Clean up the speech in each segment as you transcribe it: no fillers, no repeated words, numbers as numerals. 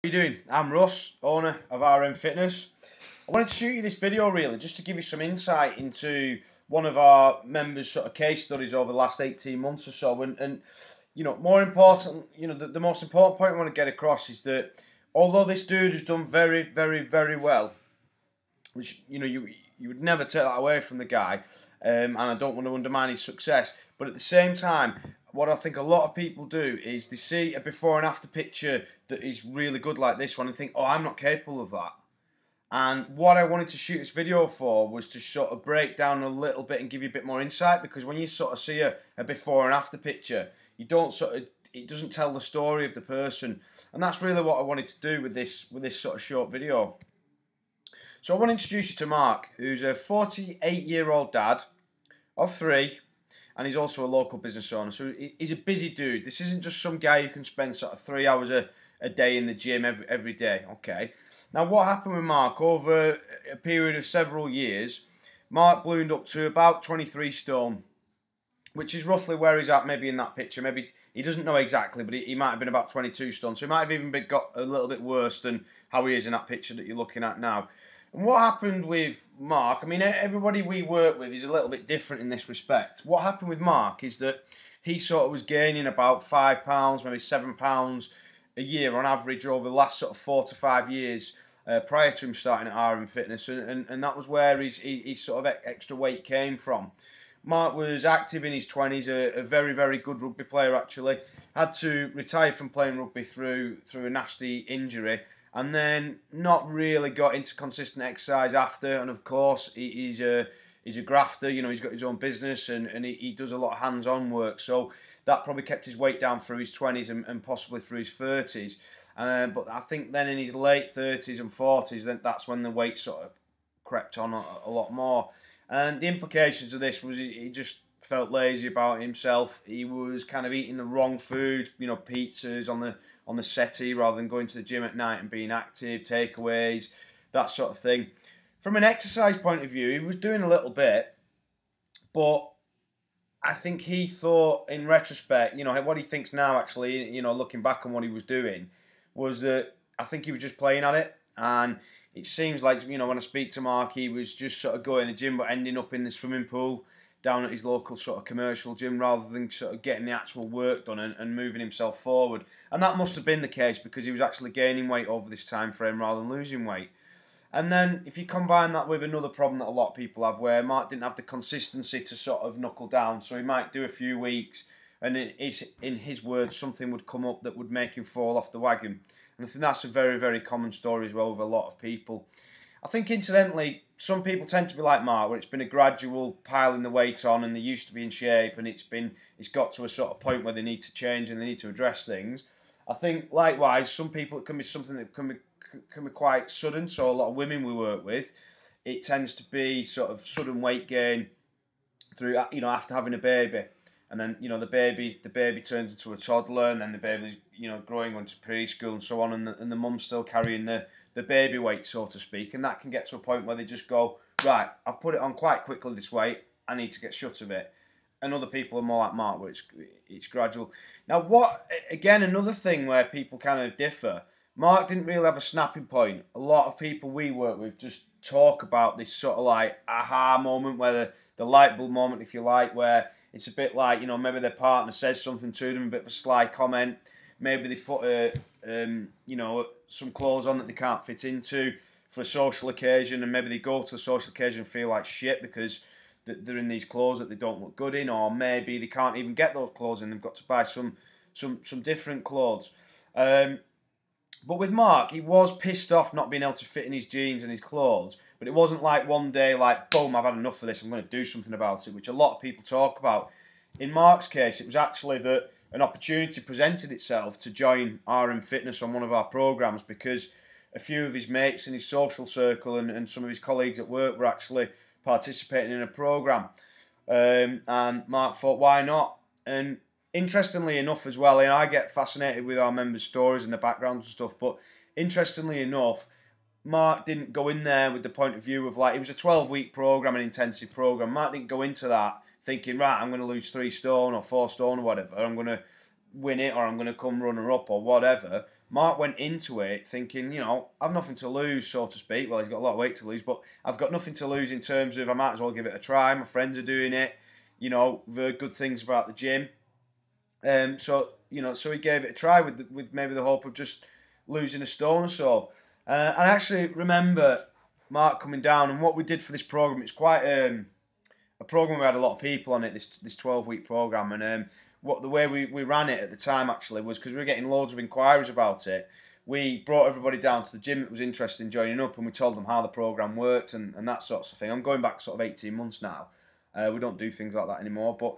How you doing? I'm Russ, owner of RM Fitness. I wanted to shoot you this video really just to give you some insight into one of our members' sort of case studies over the last 18 months or so. And you know, more important, the most important point I want to get across is that although this dude has done very, very, very well, which you would never take that away from the guy, and I don't want to undermine his success, but at the same time, what I think a lot of people do is they see a before and after picture that is really good like this one and think, oh, I'm not capable of that. And what I wanted to shoot this video for was to sort of break down a little bit and give you a bit more insight, because when you sort of see a before and after picture, it doesn't tell the story of the person. And that's really what I wanted to do with this sort of short video. So I want to introduce you to Mark, who's a 48-year-old dad of 3, and he's also a local business owner. So he's a busy dude. This isn't just some guy who can spend sort of 3 hours a day in the gym every day. Okay. Now, what happened with Mark over a period of several years? Mark ballooned up to about 23 stone, which is roughly where he's at, maybe in that picture. Maybe he doesn't know exactly, but he might have been about 22 stone. So he might have even got a little bit worse than how he is in that picture that you're looking at now. And what happened with Mark, I mean, everybody we work with is a little bit different in this respect. What happened with Mark is that he sort of was gaining about £5, maybe £7 a year on average over the last sort of 4 to 5 years prior to him starting at RM Fitness. And that was where his sort of extra weight came from. Mark was active in his 20s, a very, very good rugby player actually. Had to retire from playing rugby through a nasty injury, and then not really got into consistent exercise after. And of course, he's a grafter. You know, he's got his own business and he does a lot of hands-on work. So that probably kept his weight down through his 20s and possibly through his 30s. But I think then in his late 30s and 40s, that's when the weight sort of crept on a lot more. And the implications of this was he just felt lazy about himself. He was kind of eating the wrong food, you know, pizzas on the settee rather than going to the gym at night and being active, takeaways, that sort of thing. From an exercise point of view, he was doing a little bit, but I think he thought in retrospect, you know, what he thinks now actually, you know, looking back on what he was doing, was that I think he was just playing at it. And it seems like, you know, when I speak to Mark, he was just sort of going to the gym but ending up in the swimming pool down at his local sort of commercial gym rather than sort of getting the actual work done and moving himself forward. And that must have been the case because he was actually gaining weight over this time frame rather than losing weight. And then if you combine that with another problem that a lot of people have, where Mark didn't have the consistency to sort of knuckle down, so he might do a few weeks and in his words, something would come up that would make him fall off the wagon. And I think that's a very, very common story as well with a lot of people. I think, incidentally, some people tend to be like Mark, where it's been a gradual piling the weight on and they used to be in shape and it's got to a sort of point where they need to change and they need to address things. I think, likewise, some people, it can be something that can be quite sudden. So a lot of women we work with, it tends to be sort of sudden weight gain through, you know, after having a baby. And then, you know, the baby turns into a toddler, and then the baby's, you know, growing onto preschool and so on, and the mum's still carrying the baby weight, so to speak. And that can get to a point where they just go, right, I've put it on quite quickly this weight, I need to get shut of it. And other people are more like Mark, where it's gradual. Now, again, another thing where people kind of differ, Mark didn't really have a snapping point. A lot of people we work with just talk about this sort of like aha moment, where the light bulb moment, if you like, where it's a bit like, you know, maybe their partner says something to them, a bit of a sly comment. Maybe they put, you know, some clothes on that they can't fit into for a social occasion, and maybe they go to the social occasion and feel like shit because they're in these clothes that they don't look good in, or maybe they can't even get those clothes in. They've got to buy some different clothes. But with Mark, he was pissed off not being able to fit in his jeans and his clothes. But it wasn't like one day, like, boom, I've had enough of this, I'm going to do something about it, which a lot of people talk about. In Mark's case, it was actually that an opportunity presented itself to join RM Fitness on one of our programs, because a few of his mates in his social circle and some of his colleagues at work were actually participating in a program. And Mark thought, why not? And interestingly enough as well, and I get fascinated with our members' stories and the backgrounds and stuff, but interestingly enough, Mark didn't go in there with the point of view of, like, it was a 12-week program, an intensive program. Mark didn't go into that thinking, right, I'm going to lose 3 stone or 4 stone or whatever, I'm going to win it, or I'm going to come runner-up or whatever. Mark went into it thinking, you know, I've nothing to lose, so to speak. Well, he's got a lot of weight to lose, but I've got nothing to lose in terms of I might as well give it a try. My friends are doing it. You know, we've heard good things about the gym. So he gave it a try with maybe the hope of just losing a stone or so. I actually remember Mark coming down, and what we did for this program. It's quite a program we had a lot of people on it. This 12-week program, and the way we ran it at the time actually was because we were getting loads of inquiries about it. We brought everybody down to the gym that was interested in joining up, and we told them how the program worked and that sort of thing. I'm going back sort of 18 months now. We don't do things like that anymore. But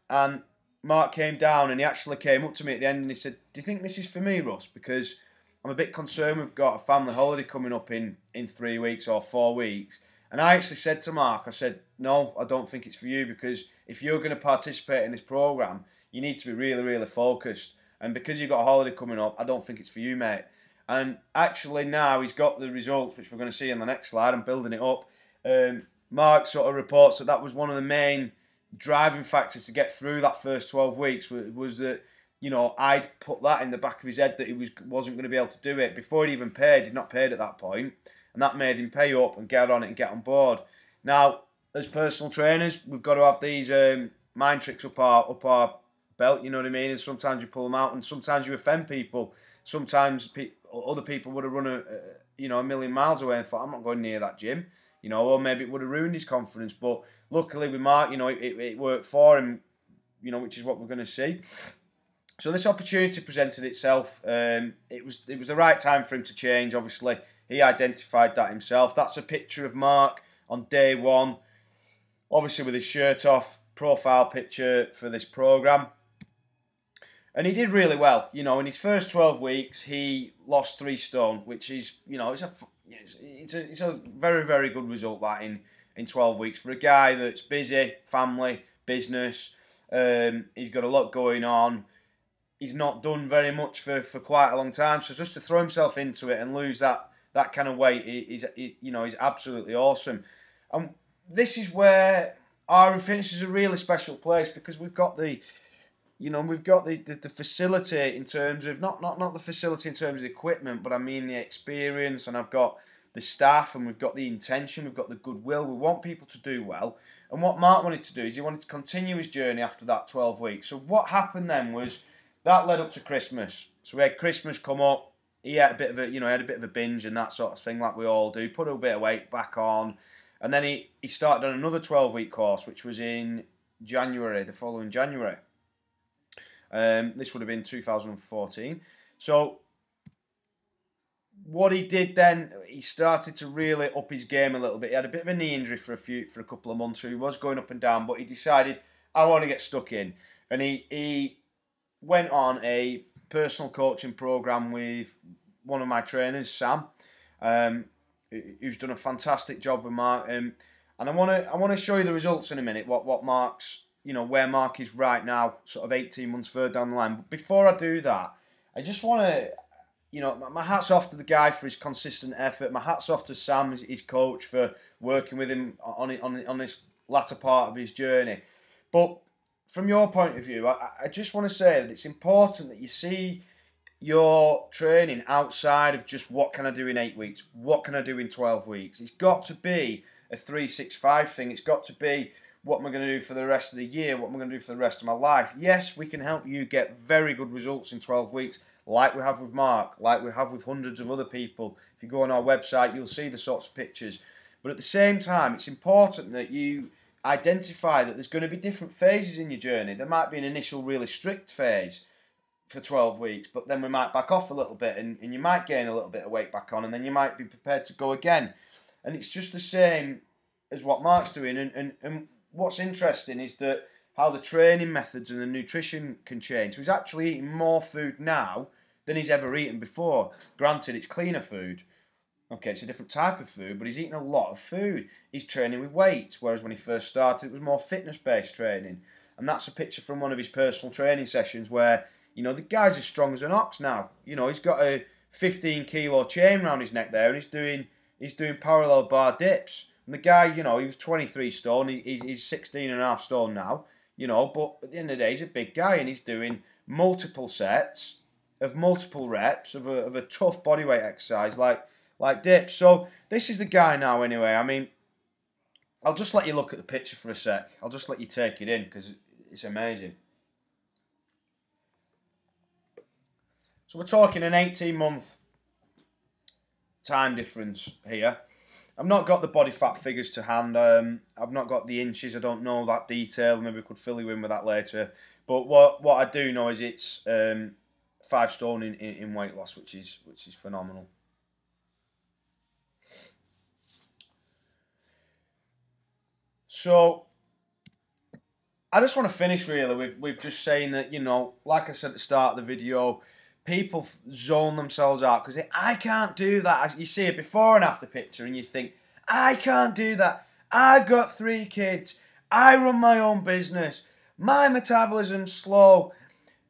and Mark came down and he actually came up to me at the end and he said, "Do you think this is for me, Russ? Because I'm a bit concerned we've got a family holiday coming up in 3 weeks or 4 weeks." And I actually said to Mark, I said, "No, I don't think it's for you, because if you're going to participate in this program, you need to be really, really focused. And because you've got a holiday coming up, I don't think it's for you, mate." And actually now he's got the results, which we're going to see in the next slide. I'm building it up. Mark sort of reports that was one of the main driving factors to get through that first 12 weeks was that, you know, I'd put that in the back of his head that he wasn't going to be able to do it. Before he even paid, he'd not paid at that point, and that made him pay up and get on it and get on board. Now, as personal trainers, we've got to have these mind tricks up our belt, you know what I mean? And sometimes you pull them out, and sometimes you offend people. Sometimes other people would have run a million miles away and thought, "I'm not going near that gym," you know, or maybe it would have ruined his confidence. But luckily with Mark, you know, it worked for him, you know, which is what we're going to see. So this opportunity presented itself. It was the right time for him to change. Obviously, he identified that himself. That's a picture of Mark on day one, obviously with his shirt off, profile picture for this program. And he did really well. You know, in his first 12 weeks, he lost 3 stone, which is, you know, it's a very, very good result, that in 12 weeks for a guy that's busy, family, business. He's got a lot going on. He's not done very much for quite a long time. So just to throw himself into it and lose that kind of weight is absolutely awesome. And this is where RM Fitness is a really special place, because we've got the facility in terms of not the facility in terms of the equipment, but I mean the experience, and I've got the staff, and we've got the intention, we've got the goodwill. We want people to do well. And what Mark wanted to do is he wanted to continue his journey after that 12 weeks. So what happened then was that led up to Christmas. So we had Christmas come up. He had a bit of a binge and that sort of thing, like we all do. Put a bit of weight back on, and then he started on another 12-week course, which was in January, the following January. This would have been 2014. So what he did then, he started to really up his game a little bit. He had a bit of a knee injury for a couple of months, so he was going up and down, but he decided, I want to get stuck in. And he went on a personal coaching program with one of my trainers, Sam, who's done a fantastic job with Mark. And I want to show you the results in a minute, what Mark's, you know, where Mark is right now, sort of 18 months further down the line. But before I do that, I just want to, you know, my hat's off to the guy for his consistent effort. My hat's off to Sam, his coach, for working with him on this latter part of his journey. But from your point of view, I just want to say that it's important that you see your training outside of just what can I do in 8 weeks, what can I do in 12 weeks. It's got to be a 365 thing. It's got to be, what am I going to do for the rest of the year? What am I going to do for the rest of my life? Yes, we can help you get very good results in 12 weeks, like we have with Mark, like we have with hundreds of other people. If you go on our website, you'll see the sorts of pictures. But at the same time, it's important that you identify that there's going to be different phases in your journey. There might be an initial really strict phase for 12 weeks, but then we might back off a little bit, and you might gain a little bit of weight back on, and then you might be prepared to go again. And it's just the same as what Mark's doing. And what's interesting is that how the training methods and the nutrition can change. So he's actually eating more food now than he's ever eaten before. Granted, it's cleaner food. Okay, it's a different type of food, but he's eating a lot of food. He's training with weights, whereas when he first started, it was more fitness-based training. And that's a picture from one of his personal training sessions where, you know, the guy's as strong as an ox now. You know, he's got a 15-kilo chain around his neck there, and he's doing parallel bar dips. And the guy, you know, he was 23 stone. He's 16 and a half stone now, you know, but at the end of the day, he's a big guy, and he's doing multiple sets of multiple reps of a tough bodyweight exercise like dips. So this is the guy now anyway. I mean, I'll just let you look at the picture for a sec. I'll just let you take it in because it's amazing. So we're talking an 18-month time difference here. I've not got the body fat figures to hand. I've not got the inches. I don't know that detail. Maybe we could fill you in with that later. But what I do know is it's 5 stone in weight loss, which is phenomenal. So I just want to finish really with just saying that, you know, like I said at the start of the video, people zone themselves out because I can't do that. You see a before and after picture and you think, I can't do that. I've got 3 kids. I run my own business. My metabolism's slow.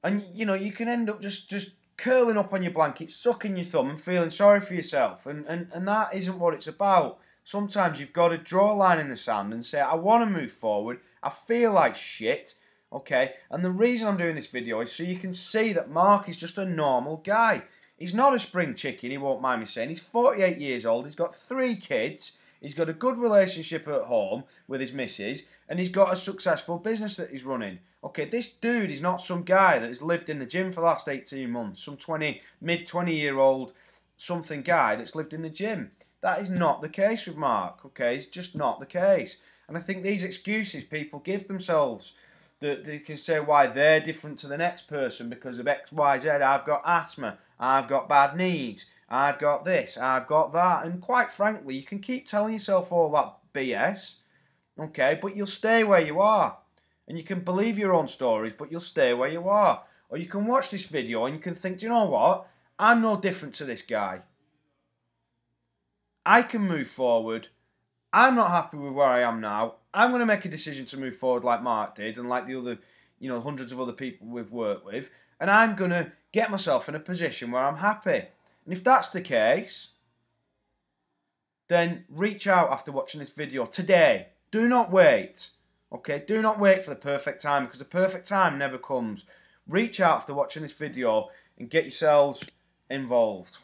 And, you know, you can end up just curling up on your blanket, sucking your thumb and feeling sorry for yourself. And that isn't what it's about. Sometimes you've got to draw a line in the sand and say, I want to move forward. I feel like shit. Okay, and the reason I'm doing this video is so you can see that Mark is just a normal guy. He's not a spring chicken, he won't mind me saying. He's 48 years old, he's got 3 kids, he's got a good relationship at home with his missus, and he's got a successful business that he's running. Okay, this dude is not some guy that has lived in the gym for the last 18 months, some mid-20-year-old something guy that's lived in the gym. That is not the case with Mark, okay? It's just not the case. And I think these excuses people give themselves, that they can say why they're different to the next person because of X, Y, Z. I've got asthma, I've got bad knees, I've got this, I've got that. And quite frankly, you can keep telling yourself all that BS, okay, but you'll stay where you are. And you can believe your own stories, but you'll stay where you are. Or you can watch this video and you can think, do you know what? I'm no different to this guy. I can move forward. I'm not happy with where I am now. I'm going to make a decision to move forward like Mark did and like the other, you know, hundreds of other people we've worked with. And I'm going to get myself in a position where I'm happy. And if that's the case, then reach out after watching this video today. Do not wait. Okay, do not wait for the perfect time because the perfect time never comes. Reach out after watching this video and get yourselves involved.